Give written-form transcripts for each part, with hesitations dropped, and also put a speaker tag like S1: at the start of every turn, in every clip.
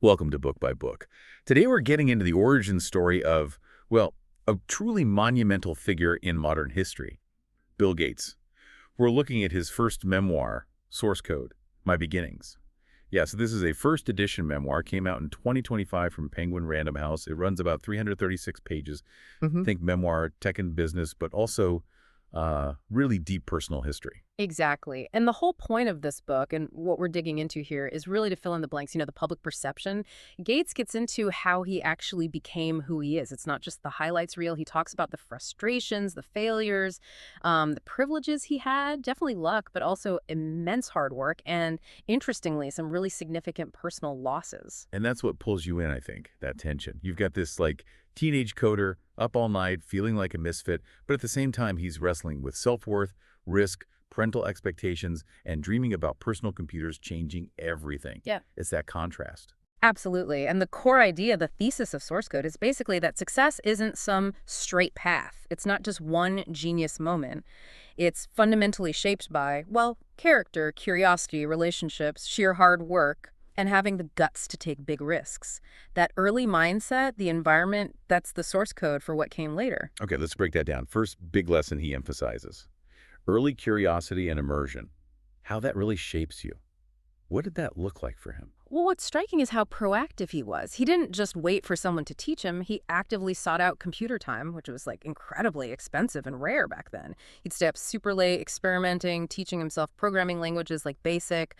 S1: Welcome to Book by Book. Today we're getting into the origin story of, well, a truly monumental figure in modern history, Bill Gates. We're looking at his first memoir, Source Code, My Beginnings. Yeah, so this is a first edition memoir, came out in 2025 from Penguin Random House. It runs about 336 pages. Think memoir, tech and business, but also really deep personal history.
S2: Exactly. And the whole point of this book and what we're digging into here is really to fill in the blanks, the public perception. Gates gets into how he actually became who he is. It's not just the highlights reel. He talks about the frustrations, the failures, the privileges he had, definitely luck, but also immense hard work, and interestingly, some really significant personal losses.
S1: And that's what pulls you in, I think, that tension. You've got this, teenage coder, up all night, feeling like a misfit, but at the same time, he's wrestling with self-worth, risk, parental expectations, and dreaming about personal computers changing everything.
S2: Yeah.
S1: It's that contrast.
S2: Absolutely. And the core idea, the thesis of source code, is basically that success isn't some straight path. It's not just one genius moment. It's fundamentally shaped by, well, character, curiosity, relationships, sheer hard work, and having the guts to take big risks. That early mindset, the environment, that's the source code for what came later.
S1: Okay, let's break that down. First big lesson he emphasizes. Early curiosity and immersion. How that really shapes you. What did that look like for him?
S2: Well, what's striking is how proactive he was. He didn't just wait for someone to teach him. He actively sought out computer time, which was incredibly expensive and rare back then. He'd stay up super late experimenting, teaching himself programming languages like BASIC,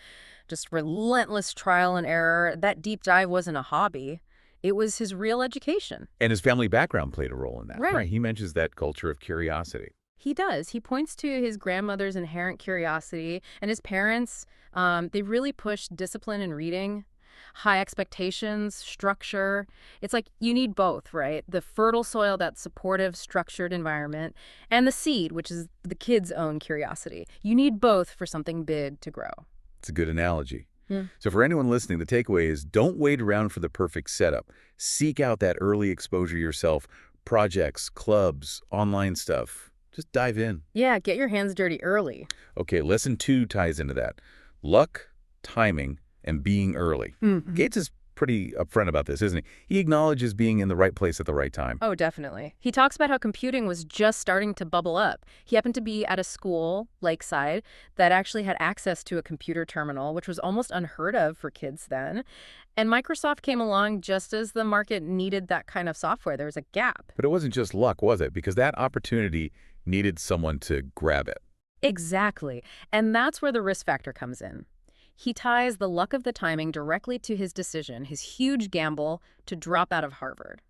S2: just relentless trial and error. That deep dive wasn't a hobby. It was his real education.
S1: And his family background played a role in that.
S2: Right.
S1: He mentions that culture of curiosity.
S2: He does. He points to his grandmother's inherent curiosity, and his parents, they really pushed discipline in reading, high expectations, structure. It's like you need both, right? The fertile soil, that supportive, structured environment, and the seed, which is the kid's own curiosity. You need both for something big to grow.
S1: It's a good analogy.
S2: Yeah.
S1: So for anyone listening, the takeaway is don't wait around for the perfect setup. Seek out that early exposure yourself, projects, clubs, online stuff. Just dive in.
S2: Yeah, get your hands dirty early.
S1: Okay, lesson 2 ties into that. Luck, timing, and being early. Gates is pretty upfront about this, isn't he? He acknowledges being in the right place at the right time.
S2: Oh, definitely. He talks about how computing was just starting to bubble up. He happened to be at a school, Lakeside, that actually had access to a computer terminal, which was almost unheard of for kids then. And Microsoft came along just as the market needed that kind of software. There was a gap.
S1: But it wasn't just luck, was it? Because that opportunity needed someone to grab it.
S2: Exactly. And that's where the risk factor comes in. He ties the luck of the timing directly to his decision, his huge gamble to drop out of Harvard.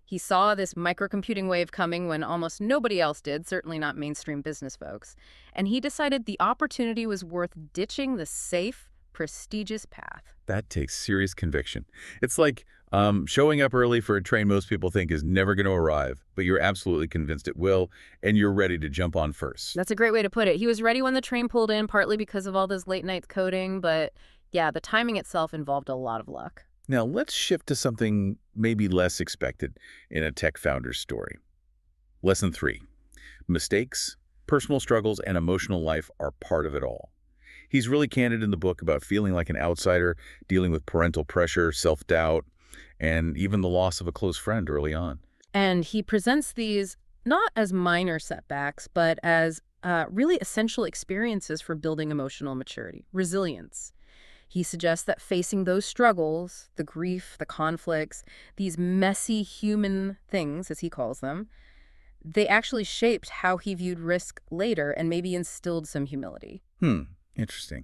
S2: He saw this microcomputing wave coming when almost nobody else did, certainly not mainstream business folks. And he decided the opportunity was worth ditching the safe, prestigious path.
S1: That takes serious conviction. It's like showing up early for a train most people think is never going to arrive, but you're absolutely convinced it will, and you're ready to jump on first.
S2: That's a great way to put it. He was ready when the train pulled in, partly because of all this late-night coding, but yeah, the timing itself involved a lot of luck.
S1: Now, let's shift to something maybe less expected in a tech founder's story. Lesson 3. Mistakes, personal struggles, and emotional life are part of it all. He's really candid in the book about feeling like an outsider, dealing with parental pressure, self-doubt, and even the loss of a close friend early on.
S2: And he presents these not as minor setbacks, but as really essential experiences for building emotional maturity, resilience. He suggests that facing those struggles, the grief, the conflicts, these messy human things, as he calls them, they actually shaped how he viewed risk later and maybe instilled some humility.
S1: Interesting.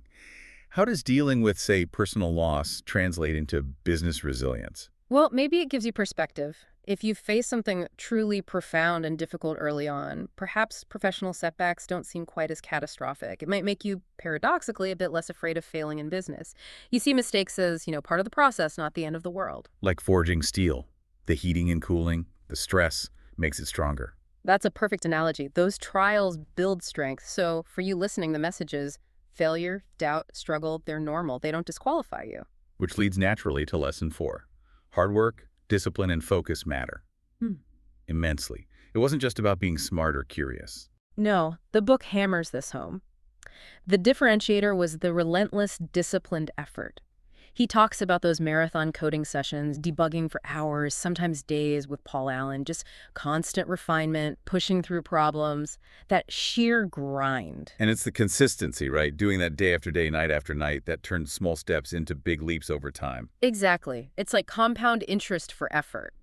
S1: How does dealing with, say, personal loss translate into business resilience?
S2: Well, maybe it gives you perspective. If you face something truly profound and difficult early on, perhaps professional setbacks don't seem quite as catastrophic. It might make you, paradoxically, a bit less afraid of failing in business. You see mistakes as, part of the process, not the end of the world.
S1: Like forging steel. The heating and cooling, the stress makes it stronger.
S2: That's a perfect analogy. Those trials build strength. So for you listening, the message is failure, doubt, struggle, they're normal. They don't disqualify you.
S1: Which leads naturally to lesson 4. Hard work, discipline, and focus matter. Immensely. It wasn't just about being smart or curious.
S2: No, the book hammers this home. The differentiator was the relentless, disciplined effort. He talks about those marathon coding sessions, debugging for hours, sometimes days with Paul Allen, just constant refinement, pushing through problems, that sheer grind.
S1: And it's the consistency, right? Doing that day after day, night after night, that turns small steps into big leaps over time.
S2: Exactly. It's like compound interest for effort.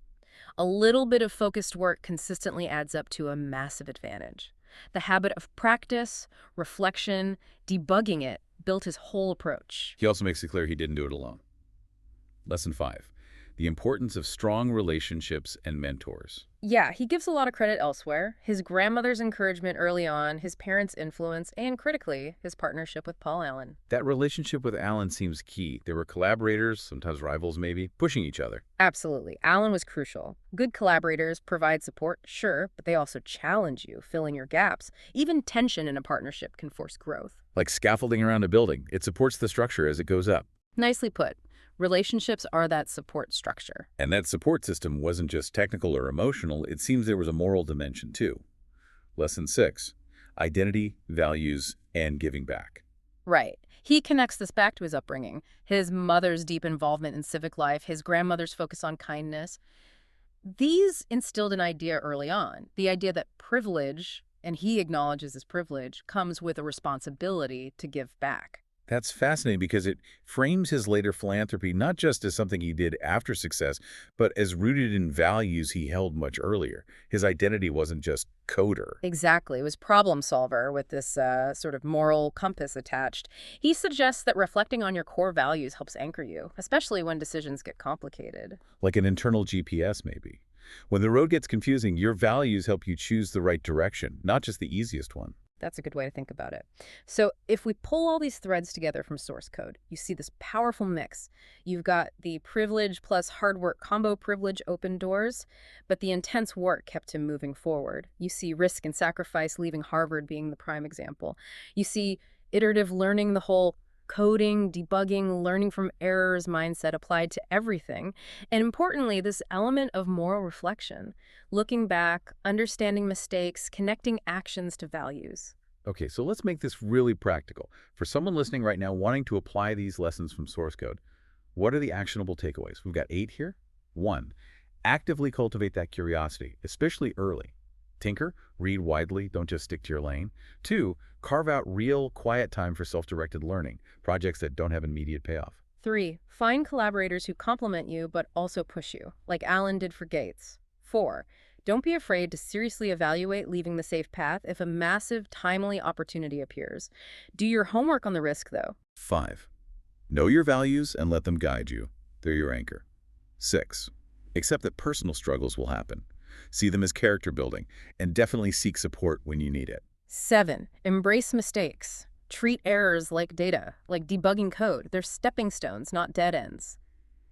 S2: A little bit of focused work consistently adds up to a massive advantage. The habit of practice, reflection, debugging it built his whole approach.
S1: He also makes it clear he didn't do it alone. Lesson 5. The importance of strong relationships and mentors.
S2: Yeah, he gives a lot of credit elsewhere. His grandmother's encouragement early on, his parents' influence, and critically, his partnership with Paul Allen.
S1: That relationship with Allen seems key. They were collaborators, sometimes rivals maybe, pushing each other.
S2: Absolutely. Allen was crucial. Good collaborators provide support, sure, but they also challenge you, filling your gaps. Even tension in a partnership can force growth.
S1: Like scaffolding around a building, it supports the structure as it goes up.
S2: Nicely put. Relationships are that support structure.
S1: And that support system wasn't just technical or emotional, it seems there was a moral dimension too. Lesson 6. Identity, values, and giving back.
S2: Right. He connects this back to his upbringing, his mother's deep involvement in civic life, his grandmother's focus on kindness. These instilled an idea early on, the idea that privilege, and he acknowledges his privilege, comes with a responsibility to give back.
S1: That's fascinating because it frames his later philanthropy not just as something he did after success, but as rooted in values he held much earlier. His identity wasn't just coder.
S2: Exactly. It was problem solver with this sort of moral compass attached. He suggests that reflecting on your core values helps anchor you, especially when decisions get complicated.
S1: Like an internal GPS, maybe. When the road gets confusing, your values help you choose the right direction, not just the easiest one.
S2: That's a good way to think about it. So if we pull all these threads together from source code, you see this powerful mix. You've got the privilege plus hard work combo. Privilege opened doors, but the intense work kept him moving forward. You see risk and sacrifice, leaving Harvard being the prime example. You see iterative learning, the whole coding, debugging, learning from errors mindset applied to everything. And importantly, this element of moral reflection, looking back, understanding mistakes, connecting actions to values.
S1: Okay, so let's make this really practical. For someone listening right now wanting to apply these lessons from source code, what are the actionable takeaways? We've got 8 here. 1, actively cultivate that curiosity, especially early. Tinker, read widely, don't just stick to your lane. 2, carve out real, quiet time for self-directed learning, projects that don't have immediate payoff.
S2: 3, find collaborators who complement you but also push you, like Alan did for Gates. 4, don't be afraid to seriously evaluate leaving the safe path if a massive, timely opportunity appears. Do your homework on the risk, though.
S1: 5, know your values and let them guide you. They're your anchor. 6, accept that personal struggles will happen. See them as character building, and definitely seek support when you need it.
S2: 7, embrace mistakes. Treat errors like data, like debugging code. They're stepping stones, not dead ends.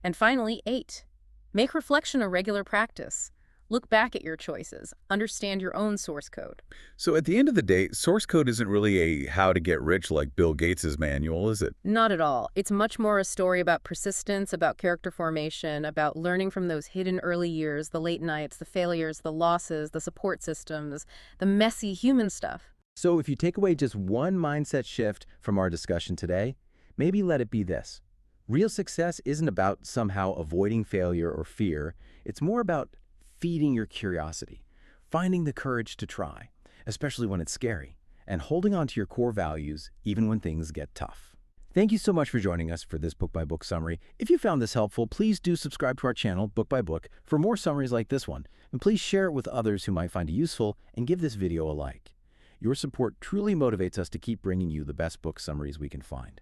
S2: And finally, 8, make reflection a regular practice. Look back at your choices. Understand your own source code.
S1: So at the end of the day, source code isn't really a how to get rich like Bill Gates' manual, is it?
S2: Not at all. It's much more a story about persistence, about character formation, about learning from those hidden early years, the late nights, the failures, the losses, the support systems, the messy human stuff.
S3: So if you take away just one mindset shift from our discussion today, maybe let it be this. Real success isn't about somehow avoiding failure or fear. It's more about feeding your curiosity, finding the courage to try, especially when it's scary, and holding on to your core values even when things get tough. Thank you so much for joining us for this book-by-book summary. If you found this helpful, please do subscribe to our channel, Book by Book, for more summaries like this one. And please share it with others who might find it useful and give this video a like. Your support truly motivates us to keep bringing you the best book summaries we can find.